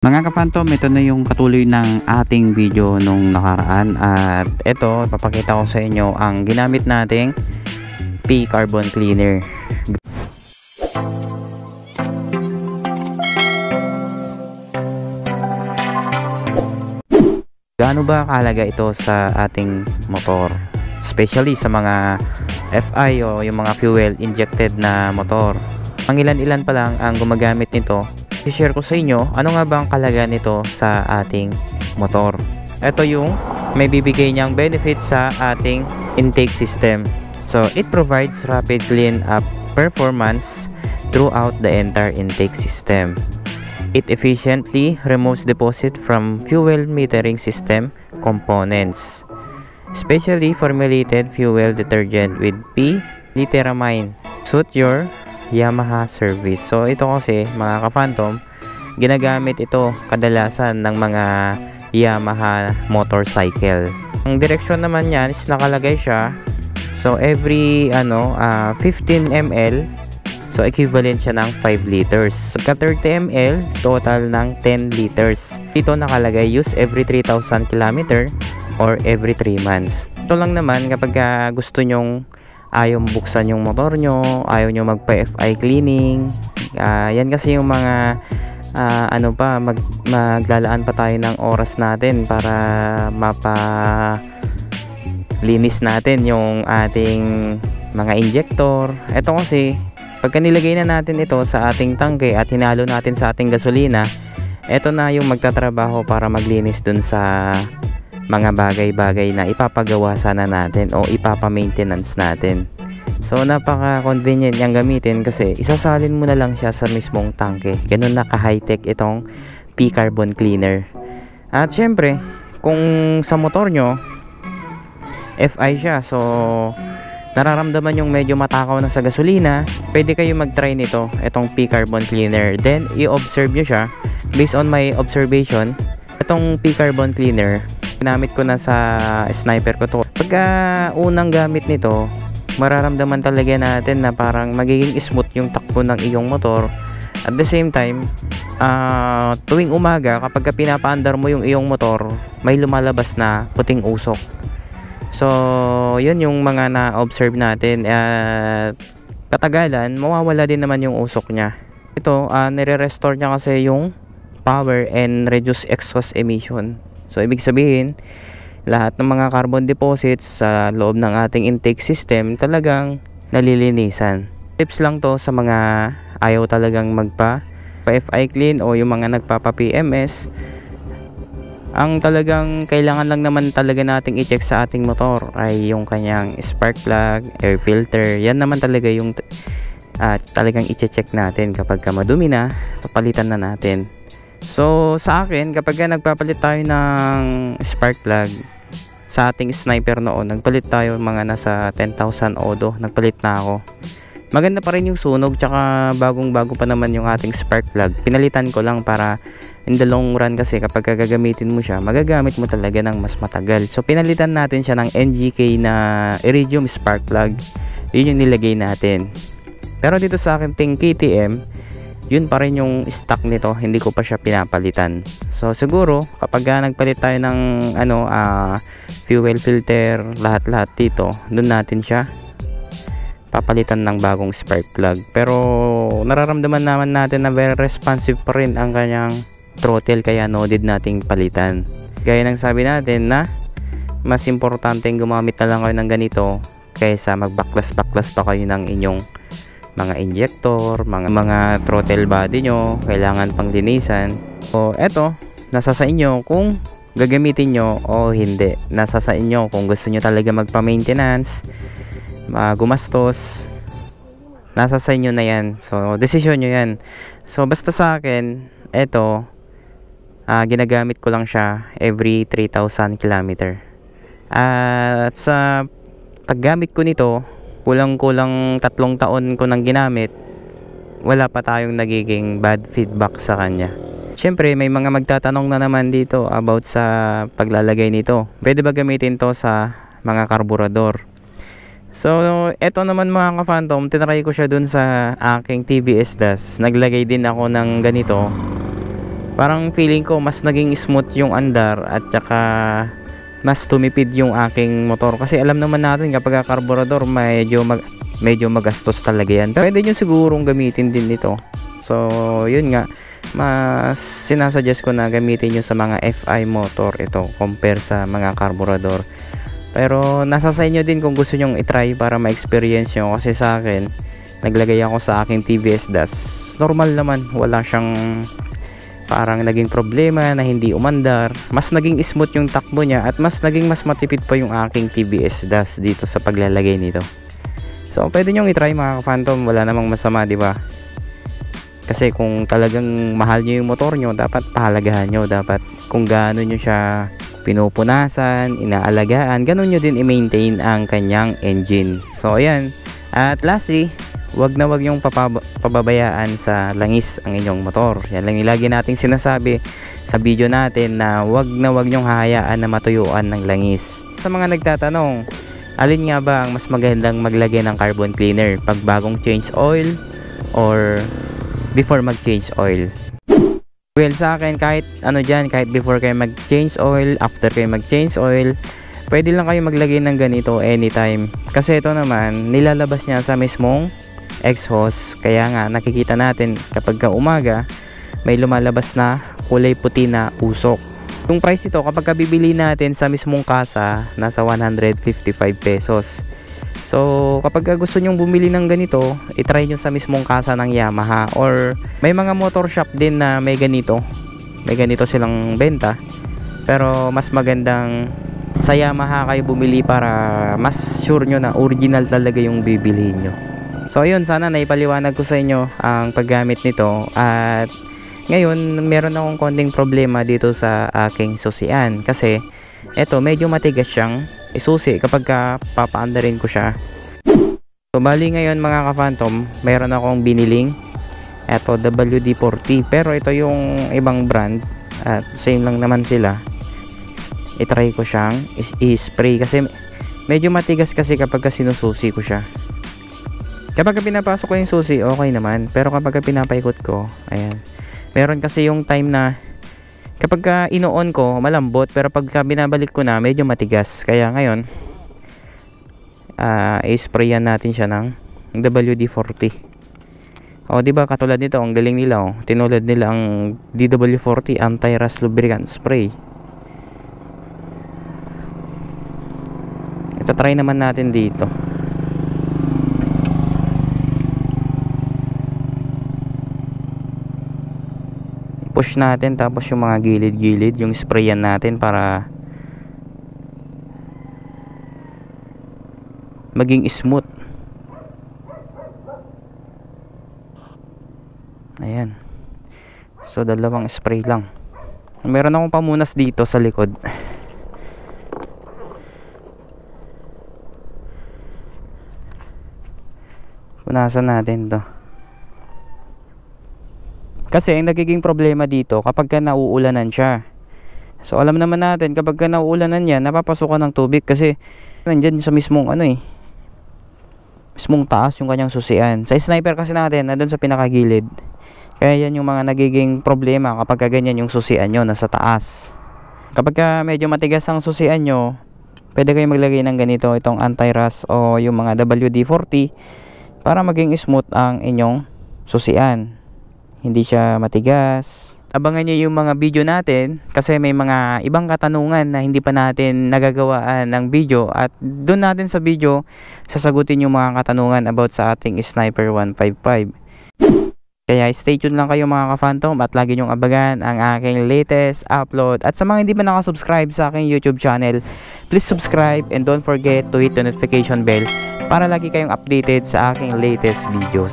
Mga ka-phantom, ito na yung katuloy ng ating video nung nakaraan at ito, papakita ko sa inyo ang ginamit nating P-carbon cleaner. Gaano ba kahalaga ito sa ating motor? Especially sa mga FI o yung mga fuel injected na motor. Ang ilan-ilan pa lang ang gumagamit nito. I-share ko sa inyo ano nga ba ang kahalaga nito sa ating motor. Ito yung may bibigay niyang benefit sa ating intake system. So it provides rapid clean up performance throughout the entire intake system. It efficiently removes deposit from fuel metering system components, specially formulated fuel detergent with P-literamine. Suit your Yamaha service. So ito kasi mga ka-phantom, ginagamit ito kadalasan ng mga Yamaha motorcycle. Ang direksyon naman niyan is nakalagay siya. So every 15 ml, so equivalent siya ng 5 liters. So 30 ml, total ng 10 liters. Dito nakalagay use every 3,000 km or every 3 months. Ito lang naman kapag gusto nyong ayaw buksan yung motor nyo, ayaw nyo magpa-FI cleaning. Yan kasi yung mga maglalaan pa tayo ng oras natin para mapalinis natin yung ating mga injector. Ito kasi pagka nilagay na natin ito sa ating tangke at hinalo natin sa ating gasolina, ito na yung magtatrabaho para maglinis dun sa mga bagay-bagay na ipapagawa sana natin o ipapa-maintenance natin. So napaka-convenient niyang gamitin kasi isasalin mo na lang siya sa mismong tangke. Ganun na ka-high-tech itong P-carbon cleaner. At syempre, kung sa motor nyo FI siya, so nararamdaman yung medyo matakaw na sa gasolina, pwede kayo mag-try nito, itong P-carbon cleaner. Then i-observe nyo siya. Based on my observation, itong P-carbon cleaner ginamit ko na sa sniper ko to. Pagka unang gamit nito, mararamdaman talaga natin na parang magiging smooth yung takbo ng iyong motor. At the same time, tuwing umaga kapag pinapaandar mo yung iyong motor, may lumalabas na puting usok. So yun yung mga na-observe natin. Katagalan, mawawala din naman yung usok niya. Ito, nire-restore niya kasi yung power and reduce exhaust emission. So ibig sabihin, lahat ng mga carbon deposits sa loob ng ating intake system talagang nalilinisan. Tips lang to sa mga ayaw talagang magpa-FI clean o yung mga nagpapa-PMS. Ang talagang kailangan lang naman talaga nating i-check sa ating motor ay yung kanyang spark plug, air filter. Yan naman talaga yung talagang i-check natin. Kapag madumi na, papalitan na natin. So sa akin, kapag nagpapalit tayo ng spark plug sa ating sniper noon, nagpalit tayo mga nasa 10,000 odo, nagpalit na ako. Maganda pa rin yung sunog, tsaka bagong bago pa naman yung ating spark plug. Pinalitan ko lang para in the long run, kasi kapag gagamitin mo siya, magagamit mo talaga ng mas matagal. So pinalitan natin siya ng NGK na iridium spark plug. Yun yung nilagay natin. Pero dito sa akin ting KTM, yun pa rin yung stock nito, hindi ko pa siya pinapalitan. So siguro kapag nagpalit tayo ng fuel filter, lahat-lahat dito, doon natin siya papalitan ng bagong spark plug. Pero nararamdaman naman natin na very responsive pa rin ang kanyang throttle, kaya no need nating palitan. Gaya ng sabi natin na mas importante gumamit na lang kayo ng ganito kaysa magbaklas-baklas pa kayo ng inyong mga injector, mga throttle body nyo, kailangan pang linisan. So eto, nasa sa inyo kung gagamitin nyo o hindi. Nasa sa inyo kung gusto nyo talaga magpa-maintenance, gumastos, nasa sa inyo na yan. So desisyon nyo yan. So basta sa akin, eto, ginagamit ko lang siya every 3,000 km. At sa paggamit ko nito, kulang-kulang 3 taon ko nang ginamit, wala pa tayong nagiging bad feedback sa kanya. Syempre may mga magtatanong na naman dito about sa paglalagay nito. Pwede ba gamitin to sa mga karburador? So eto naman mga ka-phantom, tinry ko siya dun sa aking TVS DAS. Naglagay din ako ng ganito Parang feeling ko mas naging smooth yung andar at saka mas tumipid yung aking motor. Kasi alam naman natin kapag carburetor medyo magastos talaga yan. Pwede nyo sigurong gamitin din ito. So yun nga, mas sinasuggest ko na gamitin nyo sa mga FI motor ito compare sa mga carburetor. Pero nasa sa inyo din kung gusto nyong itry para ma-experience nyo. Kasi sa akin, naglagay ako sa aking TVS DAS. Normal naman, wala siyang parang naging problema na hindi umandar. Mas naging smooth yung takbo niya at mas matipid pa yung aking TVS DAS dito sa paglalagay nito. So pwede nyo i-try mga ka-Phantom, wala namang masama, di ba? Kasi kung talagang mahal nyo yung motor nyo, dapat pahalagahan nyo. Dapat kung gaano nyo siya pinupunasan, inaalagaan, ganun nyo din i-maintain ang kanyang engine. So ayan. At lastly, wag na wag yung pababayaan sa langis ang inyong motor. Yan lang yung lagi nating sinasabi sa video natin, na wag na wag nyong hahayaan na matuyuan ng langis. Sa mga nagtatanong, alin nga ba ang mas magandang maglagay ng carbon cleaner? Pag bagong change oil or before mag-change oil? Well, sa akin, kahit ano dyan, kahit before kayo mag-change oil, after kayo mag-change oil, pwede lang kayo maglagay ng ganito anytime. Kasi ito naman, nilalabas niya sa mismong exhaust. Kaya nga, nakikita natin kapag ka umaga, may lumalabas na kulay puti na usok. Yung price ito, kapag bibili natin sa mismong kasa, nasa 155 pesos. So, kapag gusto nyong bumili ng ganito, itry nyo sa mismong kasa ng Yamaha. Or, may mga motor shop din na may ganito. May ganito silang benta. Pero, mas magandang sa Yamaha kayo bumili para mas sure nyo na original talaga yung bibilihin nyo. So ayun, sana naipaliwanag ko sa inyo ang paggamit nito. At ngayon, meron akong konting problema dito sa aking susian. Kasi eto, medyo matigas siyang isusi kapag papaandarin ko siya. So bali ngayon mga ka-Phantom, meron akong biniling eto WD-40. Pero ito yung ibang brand at same lang naman sila. I-try ko siyang i-spray kasi medyo matigas kasi kapag sinususi ko siya. Kapag pinapasok ko yung susi, okay naman. Pero kapag pinapaikot ko, ayan, meron kasi yung time na kapag ino-on ko, malambot. Pero pagka binabalik ko na, medyo matigas. Kaya ngayon, i-sprayan natin siya ng WD-40. O diba, katulad nito, ang galing nila. Oh. Tinulad nila ang DW40 Anti-Rust Lubricant Spray. Ito, try naman natin dito. Push natin, tapos yung mga gilid-gilid, yung sprayan natin para maging smooth. Ayan. So dalawang spray lang. Meron akong pamunas dito sa likod. Punasan natin to. Kasi ang nagiging problema dito kapag ka nauulanan siya. So alam naman natin kapag ka nauulanan yan, napapasukan ng tubig kasi nandyan sa mismong mismong taas yung kanyang susian. Sa sniper kasi natin, nandun sa pinakagilid. Kaya yan yung mga nagiging problema kapag ka ganyan yung susian nyo, nasa taas. Kapag ka medyo matigas ang susian nyo, pwede kayo maglagay ng ganito, itong anti-rust o yung mga WD-40 para maging smooth ang inyong susian. Hindi siya matigas. Abangan nyo yung mga video natin kasi may mga ibang katanungan na hindi pa natin nagagawaan ng video, at doon natin sa video sasagutin yung mga katanungan about sa ating Sniper 155. Kaya stay tuned lang kayo mga ka-Phantom at lagi nyong abangan ang aking latest upload. At sa mga hindi pa nakasubscribe sa aking YouTube channel, please subscribe and don't forget to hit the notification bell para lagi kayong updated sa aking latest videos.